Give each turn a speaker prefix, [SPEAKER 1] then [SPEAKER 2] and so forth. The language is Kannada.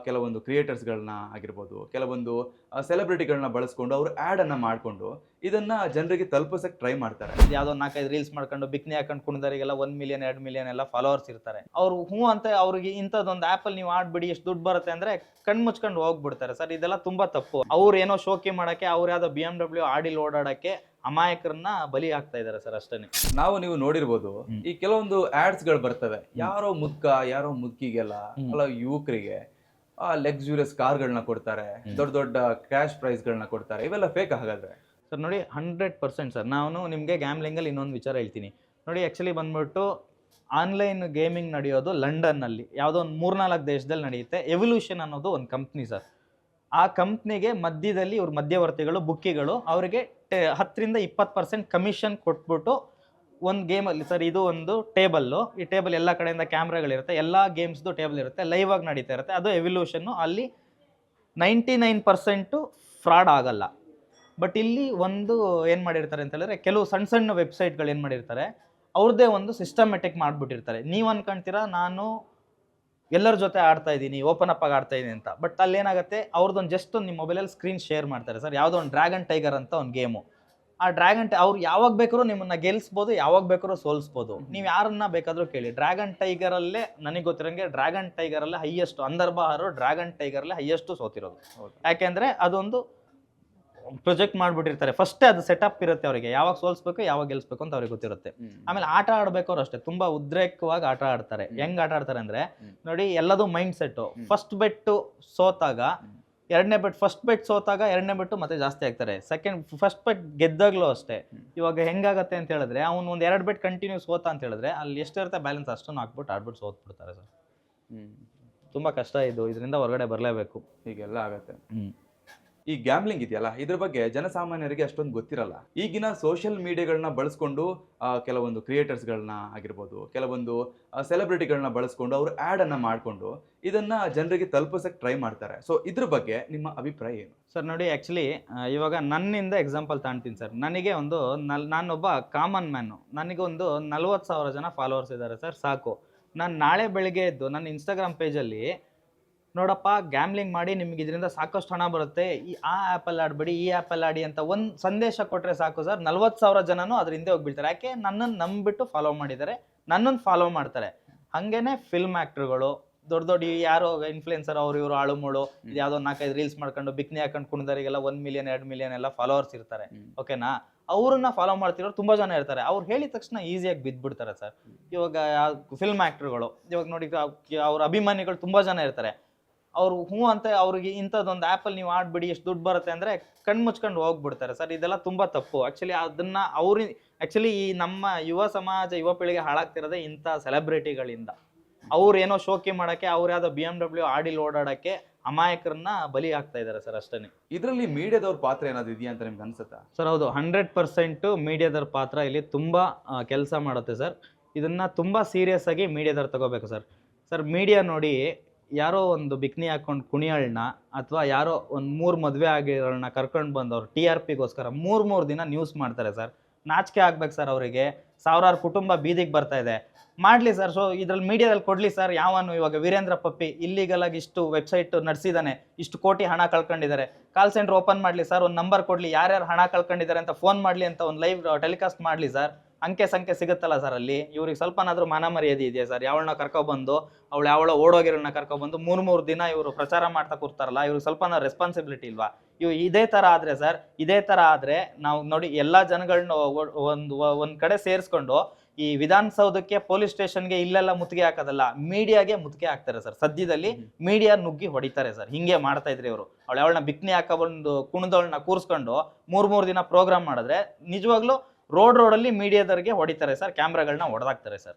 [SPEAKER 1] ಕೆಲವೊಂದು ಕ್ರಿಯೇಟರ್ಸ್ಗಳನ್ನ ಆಗಿರ್ಬೋದು, ಕೆಲವೊಂದು ಸೆಲೆಬ್ರಿಟಿಗಳನ್ನ ಬಳಸ್ಕೊಂಡು ಅವರು ಆ್ಯಡನ್ನು ಮಾಡಿಕೊಂಡು ಇದನ್ನು ಜನರಿಗೆ ತಲುಪಿಸೋಕ್ಕೆ ಟ್ರೈ ಮಾಡ್ತಾರೆ.
[SPEAKER 2] ಯಾವುದೋ 4-5 ರೀಲ್ಸ್ ಮಾಡ್ಕೊಂಡು ಬಿಕ್ನಿ ಹಾಕೊಂಡು ಕುಣಿದವರಿಗೆಲ್ಲ 1 ಮಿಲಿಯನ್ 2 ಮಿಲಿಯನ್ ಎಲ್ಲ ಫಾಲೋವರ್ಸ್ ಇರ್ತಾರೆ. ಅವ್ರು ಅಂತ ಅವ್ರಿಗೆ ಇಂಥದ್ದೊಂದು ಆ್ಯಪಲ್ಲಿ ನೀವು ಆಡ್ಬಿಡಿ ಎಷ್ಟು ದುಡ್ಡು ಬರುತ್ತೆ ಅಂದರೆ ಕಣ್ಮುಚ್ಕೊಂಡು ಹೋಗ್ಬಿಡ್ತಾರೆ ಸರ್. ಇದೆಲ್ಲ ತುಂಬ ತಪ್ಪು. ಅವ್ರು ಏನೋ ಶೋಕಿ ಮಾಡೋಕ್ಕೆ, ಅವ್ರು ಯಾವುದೋ BMW ಆಡಿಲ್ ಓಡಾಡೋಕ್ಕೆ ಅಮಾಯಕರನ್ನ ಬಲಿ ಆಗ್ತಾ ಇದ್ದಾರೆ ಸರ್, ಅಷ್ಟೇ.
[SPEAKER 1] ನೀವು ನೋಡಿರ್ಬೋದು, ಈ ಕೆಲವೊಂದು ಆಡ್ಸ್ಗಳು ಬರ್ತವೆ, ಯಾರೋ ಮುದ್ಕ ಯಾರೋ ಮುದ್ಕಿಗೆಲ್ಲ ಅಲ್ಲ ಯುವಕರಿಗೆ ಲಕ್ಸುರಿಯಸ್ ಕಾರ್ಗಳನ್ನ ಕೊಡ್ತಾರೆ, ದೊಡ್ಡ ದೊಡ್ಡ ಕ್ಯಾಶ್ ಪ್ರೈಸ್ಗಳನ್ನ ಕೊಡ್ತಾರೆ. ಇವೆಲ್ಲ ಫೇಕ್ ಹಾಗಾದ್ರೆ?
[SPEAKER 2] ಸರ್ ನೋಡಿ, 100% ಸರ್. ನಾನು ನಿಮಗೆ ಗ್ಯಾಮ್ಲಿಂಗಲ್ಲಿ ಇನ್ನೊಂದು ವಿಚಾರ ಹೇಳ್ತೀನಿ ನೋಡಿ. ಆ್ಯಕ್ಚುಲಿ ಬಂದ್ಬಿಟ್ಟು ಆನ್ಲೈನ್ ಗೇಮಿಂಗ್ ನಡೆಯೋದು ಲಂಡನ್ನಲ್ಲಿ, ಯಾವುದೋ ಒಂದು 3-4 ದೇಶದಲ್ಲಿ ನಡೆಯುತ್ತೆ. ಎವಲ್ಯೂಷನ್ ಅನ್ನೋದು ಒಂದು ಕಂಪ್ನಿ ಸರ್. ಆ ಕಂಪ್ನಿಗೆ ಮಧ್ಯದಲ್ಲಿ ಇವ್ರ ಮಧ್ಯವರ್ತಿಗಳು, ಬುಕ್ಕಿಗಳು ಅವರಿಗೆ 10-20% ಕಮಿಷನ್ ಕೊಟ್ಬಿಟ್ಟು ಒಂದು ಗೇಮಲ್ಲಿ ಸರ್, ಇದು ಒಂದು ಟೇಬಲ್ಲು, ಈ ಟೇಬಲ್ ಎಲ್ಲ ಕಡೆಯಿಂದ ಕ್ಯಾಮ್ರಾಗಳಿರುತ್ತೆ, ಎಲ್ಲ ಗೇಮ್ಸ್ದು ಟೇಬಲ್ ಇರುತ್ತೆ, ಲೈವ್ ಆಗಿ ನಡೀತಾ ಇರುತ್ತೆ. ಅದು ಎವಲ್ಯೂಷನ್ನು. ಅಲ್ಲಿ 99% ಫ್ರಾಡ್ ಆಗಲ್ಲ. ಬಟ್ ಇಲ್ಲಿ ಒಂದು ಏನು ಮಾಡಿರ್ತಾರೆ ಅಂತ ಹೇಳಿದ್ರೆ, ಕೆಲವು ಸಣ್ಣ ಸಣ್ಣ ವೆಬ್ಸೈಟ್ಗಳು ಏನು ಮಾಡಿರ್ತಾರೆ, ಅವ್ರದ್ದೇ ಒಂದು ಸಿಸ್ಟಮೆಟಿಕ್ ಮಾಡಿಬಿಟ್ಟಿರ್ತಾರೆ. ನೀವು ಅನ್ಕೊಂತೀರಾ ನಾನು ಎಲ್ಲರ ಜೊತೆ ಆಡ್ತಾ ಇದ್ದೀನಿ, ಓಪನ್ ಅಪ್ ಆಗಿ ಆಡ್ತಾ ಇದ್ದೀನಿ ಅಂತ. ಬಟ್ ಅಲ್ಲಿ ಏನಾಗುತ್ತೆ, ಅವ್ರದ್ದೊಂದು ಜಸ್ಟ್ ಒಂದು ನಿಮ್ಮ ಮೊಬೈಲಲ್ಲಿ ಸ್ಕ್ರೀನ್ ಶೇರ್ ಮಾಡ್ತಾರೆ ಸರ್. ಯಾವುದೋ ಒಂದು ಡ್ರ್ಯಾಗನ್ ಟೈಗರ್ ಅಂತ ಒಂದು ಗೇಮು. ಆ ಡ್ರ್ಯಾಗನ್ ಅವ್ರು ಯಾವಾಗ ಬೇಕಾದ್ರೂ ನಿಮ್ಮನ್ನ ಗೆಲ್ಲಿಸ್ಬೋದು, ಯಾವಾಗ ಬೇಕಾದ್ರೂ ಸೋಲಿಸ್ಬೋದು. ನೀವು ಯಾರನ್ನ ಬೇಕಾದರೂ ಕೇಳಿ. ಡ್ರ್ಯಾಗನ್ ಟೈಗರಲ್ಲೇ ನನಗೆ ಗೊತ್ತಿರೋಂಗೆ ಡ್ರ್ಯಾಗನ್ ಟೈಗರಲ್ಲೇ ಹೈಯೆಸ್ಟ್, ಅಂದರ್ ಬಹಾರು ಡ್ರ್ಯಾಗನ್ ಟೈಗರಲ್ಲೇ ಹೈಯೆಸ್ಟು ಸೋತಿರೋದು. ಯಾಕೆಂದರೆ ಅದೊಂದು ಪ್ರೊಜೆಕ್ಟ್ ಮಾಡಿಬಿಟ್ಟಿರ್ತಾರೆ. ಫಸ್ಟೇ ಅದು ಸೆಟಪ್ ಇರುತ್ತೆ ಅವರಿಗೆ, ಯಾವಾಗ ಸೋಲ್ಸ್ಬೇಕು ಯಾವಾಗ ಗೆಲ್ಸ್ಬೇಕು ಅಂತ ಅವ್ರಿಗೆ ಗೊತ್ತಿರುತ್ತೆ. ಆಮೇಲೆ ಆಟ ಆಡ್ಬೇಕಾದ್ರು ಅಷ್ಟೇ ತುಂಬಾ ಉದ್ರೇಕವಾಗಿ ಆಟ ಆಡ್ತಾರೆ. ಹೆಂಗ್ ಆಟ ಆಡ್ತಾರೆ ಅಂದ್ರೆ ನೋಡಿ, ಎಲ್ಲದೂ ಮೈಂಡ್ ಸೆಟ್. ಫಸ್ಟ್ ಬೆಟ್ ಸೋತಾಗ ಎರಡನೇ ಬೆಟ್, ಫಸ್ಟ್ ಬೆಟ್ ಸೋತಾಗ ಎರಡನೇ ಬೆಟ್ಟು ಮತ್ತೆ ಜಾಸ್ತಿ ಆಗ್ತಾರೆ. ಫಸ್ಟ್ ಬೆಟ್ ಗೆದ್ದಾಗ್ಲೂ ಅಷ್ಟೇ. ಇವಾಗ ಹೆಂಗಾಗತ್ತೆ ಅಂತ ಹೇಳಿದ್ರೆ, ಅವ್ನು ಒಂದು 2 ಬೆಟ್ ಕಂಟಿನ್ಯೂ ಸೋತ ಅಂತ ಹೇಳಿದ್ರೆ ಅಲ್ಲಿ ಎಷ್ಟಿರುತ್ತೆ ಬ್ಯಾಲೆನ್ಸ್ ಅಷ್ಟನ್ನು ಹಾಕ್ಬಿಟ್ಟು ಆಡ್ಬಿಟ್ಟು ಸೋತ್ಬಿಡ್ತಾರೆ ಸರ್. ತುಂಬಾ ಕಷ್ಟ ಇದು, ಇದರಿಂದ ಹೊರಗಡೆ ಬರಲೇಬೇಕು.
[SPEAKER 1] ಹೀಗೆಲ್ಲ ಆಗತ್ತೆ. ಈ ಗ್ಯಾಮ್ಲಿಂಗ್ ಇದೆಯಲ್ಲ, ಇದ್ರ ಬಗ್ಗೆ ಜನಸಾಮಾನ್ಯರಿಗೆ ಅಷ್ಟೊಂದು ಗೊತ್ತಿರಲ್ಲ. ಈಗಿನ ಸೋಷಿಯಲ್ ಮೀಡಿಯಾಗಳನ್ನ ಬಳಸ್ಕೊಂಡು ಕೆಲವೊಂದು ಕ್ರಿಯೇಟರ್ಸ್ಗಳನ್ನ ಆಗಿರ್ಬೋದು, ಕೆಲವೊಂದು ಸೆಲೆಬ್ರಿಟಿಗಳನ್ನ ಬಳಸ್ಕೊಂಡು ಅವರು ಆ್ಯಡನ್ನು ಮಾಡಿಕೊಂಡು ಇದನ್ನ ಜನರಿಗೆ ತಲುಪಿಸೋಕ್ಕೆ ಟ್ರೈ ಮಾಡ್ತಾರೆ. ಸೊ ಇದ್ರ ಬಗ್ಗೆ ನಿಮ್ಮ ಅಭಿಪ್ರಾಯ ಏನು
[SPEAKER 2] ಸರ್? ನೋಡಿ, ಆ್ಯಕ್ಚುಲಿ ಇವಾಗ ನನ್ನಿಂದ ಎಕ್ಸಾಂಪಲ್ ತಾಣ್ತೀನಿ ಸರ್. ನನಗೆ ಒಂದು ನಾನೊಬ್ಬ ಕಾಮನ್ ಮ್ಯಾನು, ನನಗೊಂದು 40,000 ಜನ ಫಾಲೋವರ್ಸ್ ಇದ್ದಾರೆ ಸರ್, ಸಾಕು. ನಾನು ನಾಳೆ ಬೆಳಿಗ್ಗೆ ಎದ್ದು ನನ್ನ ಇನ್ಸ್ಟಾಗ್ರಾಮ್ ಪೇಜಲ್ಲಿ ನೋಡಪ್ಪ ಗ್ಯಾಮ್ಲಿಂಗ್ ಮಾಡಿ ನಿಮ್ಗೆ ಇದರಿಂದ ಸಾಕಷ್ಟು ಹಣ ಬರುತ್ತೆ, ಆ ಆ್ಯಪಲ್ಲಿ ಆಡಬೇಡಿ, ಈ ಆ್ಯಪಲ್ಲಿ ಆಡಿ ಅಂತ ಒಂದು ಸಂದೇಶ ಕೊಟ್ಟರೆ ಸಾಕು ಸರ್, 40,000 ಜನನೂ ಅದ್ರ ಹಿಂದೆ ಹೋಗ್ಬಿಡ್ತಾರೆ. ಯಾಕೆ? ನನ್ನನ್ನು ನಂಬಿಬಿಟ್ಟು ಫಾಲೋ ಮಾಡಿದ್ದಾರೆ, ನನ್ನನ್ನು ಫಾಲೋ ಮಾಡ್ತಾರೆ. ಹಾಗೇನೆ ಫಿಲ್ಮ್ ಆ್ಯಕ್ಟ್ರುಗಳು, ದೊಡ್ಡ ದೊಡ್ಡ ಯಾರೋ ಇನ್ಫ್ಲುಯೆನ್ಸರ್, ಅವರು ಇವರು ಆಳು ಮೂಳು, ಇದು ಯಾವುದೋ 4-5 ರೀಲ್ಸ್ ಮಾಡ್ಕೊಂಡು ಬಿಕ್ನಿ ಹಾಕೊಂಡು ಕುಣಿದವರಿಗೆಲ್ಲ 1 ಮಿಲಿಯನ್ 2 ಮಿಲಿಯನ್ ಎಲ್ಲ ಫಾಲೋವರ್ಸ್ ಇರ್ತಾರೆ. ಓಕೆನಾ? ಅವ್ರನ್ನ ಫಾಲೋ ಮಾಡ್ತಿರೋರು ತುಂಬ ಜನ ಇರ್ತಾರೆ. ಅವ್ರು ಹೇಳಿದ ತಕ್ಷಣ ಈಸಿಯಾಗಿ ಬಿದ್ದುಬಿಡ್ತಾರೆ ಸರ್. ಇವಾಗ ಫಿಲ್ಮ್ ಆ್ಯಕ್ಟ್ರುಗಳು, ಇವಾಗ ನೋಡಿ ಅವ್ರ ಅಭಿಮಾನಿಗಳು ತುಂಬ ಜನ ಇರ್ತಾರೆ. ಅವ್ರು ಅಂತ ಅವ್ರಿಗೆ ಇಂಥದ್ದೊಂದು ಆ್ಯಪಲ್ಲಿ ನೀವು ಆಡ್ಬಿಡಿ ಎಷ್ಟು ದುಡ್ಡು ಬರುತ್ತೆ ಅಂದರೆ ಕಣ್ಮುಚ್ಕೊಂಡು ಹೋಗ್ಬಿಡ್ತಾರೆ ಸರ್. ಇದೆಲ್ಲ ತುಂಬ ತಪ್ಪು. ಆ್ಯಕ್ಚುಲಿ ಅದನ್ನು ಆ್ಯಕ್ಚುಲಿ ಈ ನಮ್ಮ ಯುವ ಸಮಾಜ, ಯುವ ಪೀಳಿಗೆ ಹಾಳಾಗ್ತಿರೋದೇ ಇಂಥ ಸೆಲೆಬ್ರಿಟಿಗಳಿಂದ. ಅವ್ರು ಏನೋ ಶೋಕಿ ಮಾಡೋಕ್ಕೆ, ಅವ್ರು ಯಾವುದೋ BMW ಆಡಿಲ್ ಓಡಾಡೋಕ್ಕೆ ಅಮಾಯಕರನ್ನ ಬಲಿ ಆಗ್ತಾ ಇದ್ದಾರೆ ಸರ್, ಅಷ್ಟೇ.
[SPEAKER 1] ಇದರಲ್ಲಿ ಮೀಡಿಯಾದವ್ರ ಪಾತ್ರ ಏನಾದ್ರು ಇದೆಯಾ ಅಂತ ನಿಮ್ಗೆ ಅನ್ಸುತ್ತಾ
[SPEAKER 2] ಸರ್? ಹೌದು, 100% ಮೀಡಿಯಾದವ್ರ ಪಾತ್ರ ಇಲ್ಲಿ ತುಂಬ ಕೆಲಸ ಮಾಡುತ್ತೆ ಸರ್. ಇದನ್ನು ತುಂಬ ಸೀರಿಯಸ್ ಆಗಿ ಮೀಡಿಯಾದವ್ರು ತಗೋಬೇಕು ಸರ್. ಮೀಡಿಯಾ ನೋಡಿ, ಯಾರೋ ಒಂದು ಬಿಕ್ನಿ ಹಾಕೊಂಡು ಕುಣಿಯಳನ್ನ ಅಥವಾ ಯಾರೋ ಒಂದು 3 ಮದುವೆ ಆಗಿರೋಳನ್ನ ಕರ್ಕೊಂಡು ಬಂದವ್ರು TRPಗೋಸ್ಕರ 3 ದಿನ ನ್ಯೂಸ್ ಮಾಡ್ತಾರೆ ಸರ್. ನಾಚಿಕೆ ಆಗ್ಬೇಕು ಸರ್ ಅವರಿಗೆ. ಸಾವಿರಾರು ಕುಟುಂಬ ಬೀದಿಗೆ ಬರ್ತಾ ಇದೆ, ಮಾಡಲಿ ಸರ್. ಸೊ ಇದ್ರಲ್ಲಿ ಮೀಡಿಯಾದಲ್ಲಿ ಕೊಡಲಿ ಸರ್. ಯಾವನು ಇವಾಗ ವೀರೇಂದ್ರ ಪಪ್ಪಿ ಇಲ್ಲಿಗಲ್ ಆಗಿ ಇಷ್ಟು ವೆಬ್ಸೈಟ್ ನಡೆಸಿದ್ದಾನೆ, ಇಷ್ಟು ಕೋಟಿ ಹಣ ಕಳ್ಕೊಂಡಿದ್ದಾರೆ, ಕಾಲ್ ಸೆಂಟರ್ ಓಪನ್ ಮಾಡಲಿ ಸರ್. ಒಂದು ನಂಬರ್ ಕೊಡಲಿ, ಯಾರ್ಯಾರು ಹಣ ಕಳ್ಕೊಂಡಿದ್ದಾರೆ ಅಂತ ಫೋನ್ ಮಾಡಲಿ ಅಂತ ಒಂದು ಲೈವ್ ಟೆಲಿಕಾಸ್ಟ್ ಮಾಡಲಿ ಸರ್. ಅಂಕೆ ಸಂಖ್ಯೆ ಸಿಗುತ್ತಲ್ಲ ಸರ್ ಅಲ್ಲಿ. ಇವ್ರಿಗೆ ಸ್ವಲ್ಪನಾದ್ರೂ ಮಾನ ಮರ್ಯಾದೆ ಇದೆಯಾ ಸರ್? ಯಾವಳನ್ನ ಕರ್ಕೊಬಂದು, ಅವಳು ಯಾವಳೋ ಓಡೋಗಿರೋನ್ನ ಕರ್ಕೊಬಂದು 3 ದಿನ ಇವರು ಪ್ರಚಾರ ಮಾಡ್ತಾ ಕೂರ್ತಾರಲ್ಲ, ಇವ್ರಿಗೆ ಸ್ವಲ್ಪನ ರೆಸ್ಪಾನ್ಸಿಬಿಲಿಟಿ ಇಲ್ವಾ? ಇದೇ ಥರ ಆದರೆ ಸರ್, ಇದೇ ಥರ ಆದರೆ ನಾವು ನೋಡಿ ಎಲ್ಲ ಜನಗಳನ್ನ ಒಂದು ಕಡೆ ಸೇರಿಸ್ಕೊಂಡು ಈ ವಿಧಾನಸೌಧಕ್ಕೆ, ಪೊಲೀಸ್ ಸ್ಟೇಷನ್ಗೆ ಇಲ್ಲೆಲ್ಲ ಮುತ್ತಿಗೆ ಹಾಕೋದಲ್ಲ, ಮೀಡಿಯಾಗೆ ಮುತ್ತಿಗೆ ಹಾಕ್ತಾರೆ ಸರ್. ಸದ್ಯದಲ್ಲಿ ಮೀಡಿಯಾ ನುಗ್ಗಿ ಹೊಡಿತಾರೆ ಸರ್. ಹಿಂಗೆ ಮಾಡ್ತಾ ಇದ್ರಿ ಅವರು. ಅವಳನ್ನ ಬಿಕ್ನಿ ಹಾಕೊಂಡ್ಬಂದು ಕುಣಿದವಳನ್ನ ಕೂರಿಸ್ಕೊಂಡು 3 ದಿನ ಪ್ರೋಗ್ರಾಮ್ ಮಾಡಿದ್ರೆ ನಿಜವಾಗ್ಲೂ ರೋಡಲ್ಲಿ ಮೀಡಿಯಾದವ್ರಿಗೆ ಹೊಡಿತಾರೆ ಸರ್, ಕ್ಯಾಮ್ರಾಗಳನ್ನ ಹೊಡೆದಾಕ್ತಾರೆ ಸರ್.